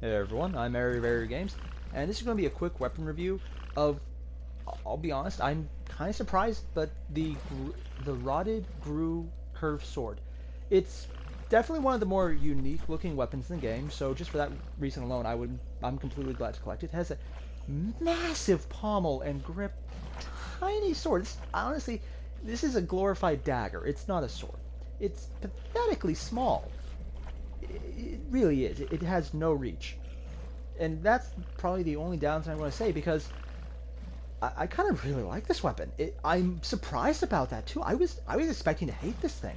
Hey everyone, I'm Aerodynamic Games, and this is going to be a quick weapon review of, I'll be honest, I'm kind of surprised, but the Rotten Ghru Curved Sword. It's definitely one of the more unique looking weapons in the game, so just for that reason alone, I'm completely glad to collect it. It has a massive pommel and grip, tiny sword. Honestly, this is a glorified dagger. It's not a sword. It's pathetically small. It really is. It has no reach. And that's probably the only downside I want to say, because I kind of really like this weapon. I'm surprised about that too. I was expecting to hate this thing.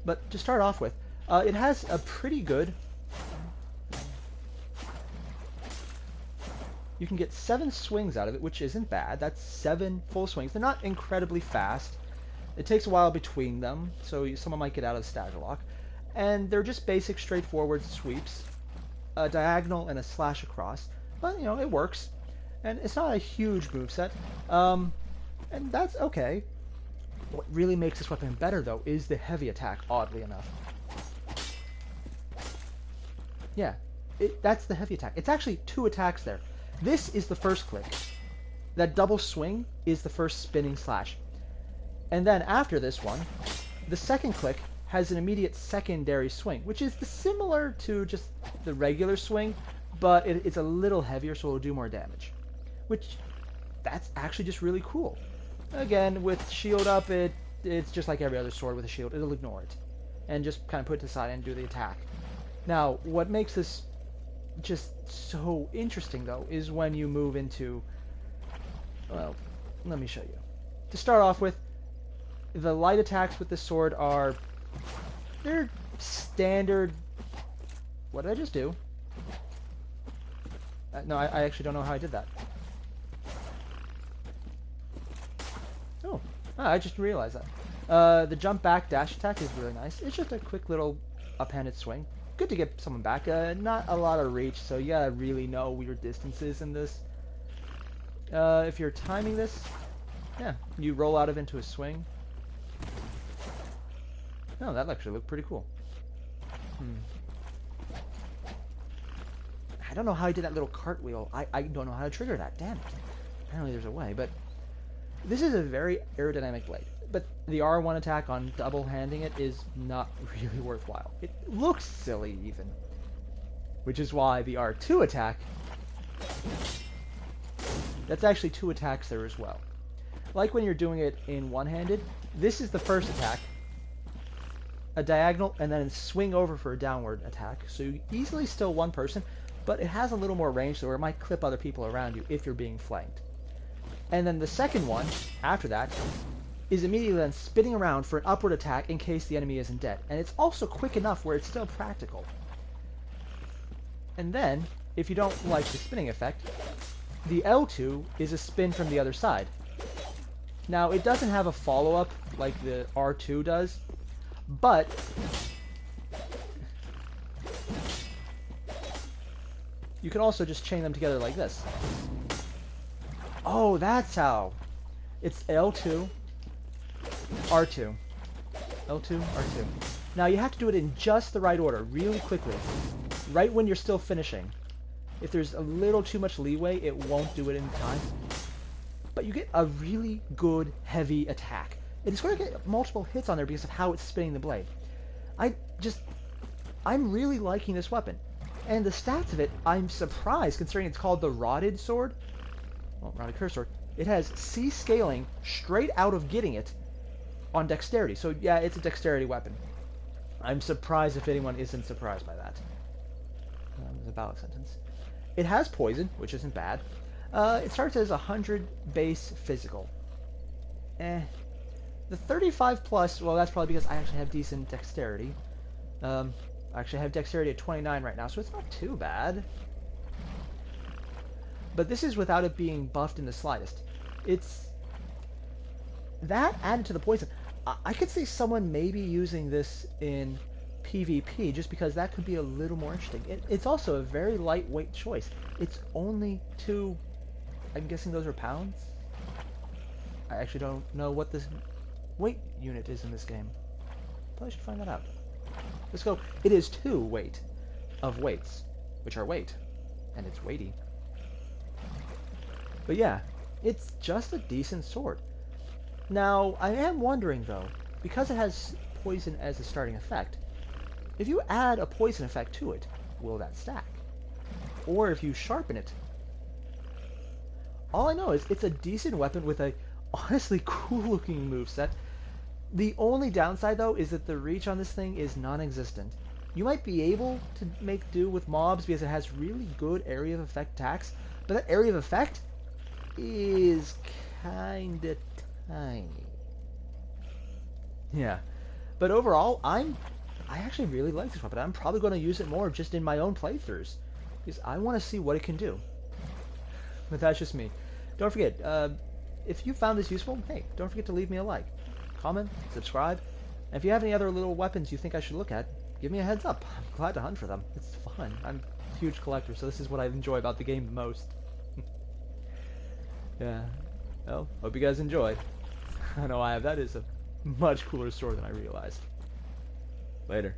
But to start off with, it has a pretty good... You can get 7 swings out of it, which isn't bad. That's 7 full swings. They're not incredibly fast. It takes a while between them, so someone might get out of the stagger lock. And they're just basic, straightforward sweeps. A diagonal and a slash across. But, you know, it works. And it's not a huge moveset. And that's okay. What really makes this weapon better, though, is the heavy attack, oddly enough. Yeah, that's the heavy attack. It's actually 2 attacks there. This is the first click. That double swing is the first spinning slash. And then after this one, the second click has an immediate secondary swing, which is similar to just the regular swing, but it's a little heavier, so it'll do more damage. That's actually just really cool. Again, with shield up, it's just like every other sword with a shield. It'll ignore it and just kind of put it to the side and do the attack. Now, what makes this just so interesting, though, is when you move into... Well, let me show you. To start off with, the light attacks with this sword are... They're standard... What did I just do? No, I actually don't know how I did that. Oh, I just realized that. The jump back dash attack is really nice. It's just a quick little up-handed swing. Good to get someone back. Not a lot of reach, so you gotta really know your distances in this. If you're timing this, yeah, you roll out of into a swing. Oh, that actually looked pretty cool. I don't know how I did that little cartwheel. I don't know how to trigger that. Damn it. Apparently there's a way, but this is a very aerodynamic blade. But the R1 attack on double-handing it is not really worthwhile. It looks silly, even. Which is why the R2 attack... That's actually 2 attacks there as well. Like when you're doing it in one-handed, this is the first attack, a diagonal, and then swing over for a downward attack. So you easily still one person, but it has a little more range, so it might clip other people around you if you're being flanked. And then the second one, after that, is immediately then spinning around for an upward attack in case the enemy isn't dead. And it's also quick enough where it's still practical. And then, if you don't like the spinning effect, the L2 is a spin from the other side. Now, it doesn't have a follow-up like the R2 does, but you can also just chain them together like this. Oh, that's how. It's L2, R2. L2, R2. Now, you have to do it in just the right order, really quickly. Right when you're still finishing. If there's a little too much leeway, it won't do it in time. But you get a really good, heavy attack. And it's going to get multiple hits on there because of how it's spinning the blade. I'm really liking this weapon. And the stats of it, I'm surprised, considering it's called the Rotten Sword. Well, Rotten Curved Sword. It has C scaling straight out of getting it on dexterity. So yeah, it's a dexterity weapon. I'm surprised if anyone isn't surprised by that. That was a valid sentence. It has poison, which isn't bad. It starts as 100 base physical. The 35 plus, well, that's probably because I actually have decent dexterity. I actually have dexterity at 29 right now, so it's not too bad. But this is without it being buffed in the slightest. It's that added to the poison. I could see someone maybe using this in PvP, just because that could be a little more interesting. It's also a very lightweight choice. It's only 2, I'm guessing those are pounds? I actually don't know what this weight unit is in this game. Probably should find that out. Let's go. It is 2 weight of weights, which are weight. and it's weighty. But yeah, it's just a decent sword. Now, I am wondering though, because it has poison as a starting effect, if you add a poison effect to it, will that stack? Or if you sharpen it? All I know is it's a decent weapon with a honestly cool looking moveset. The only downside though is that the reach on this thing is non-existent. You might be able to make do with mobs because it has really good area of effect attacks, but that area of effect is kinda tiny. Yeah. But overall, I actually really like this weapon. I'm probably going to use it more just in my own playthroughs, because I want to see what it can do. But that's just me. Don't forget, if you found this useful, hey, don't forget to leave me a like, comment, subscribe, and if you have any other little weapons you think I should look at, give me a heads up. I'm glad to hunt for them. It's fun. I'm a huge collector, so this is what I enjoy about the game the most. Yeah. Well, hope you guys enjoyed. I know that is a much cooler sword than I realized. Later.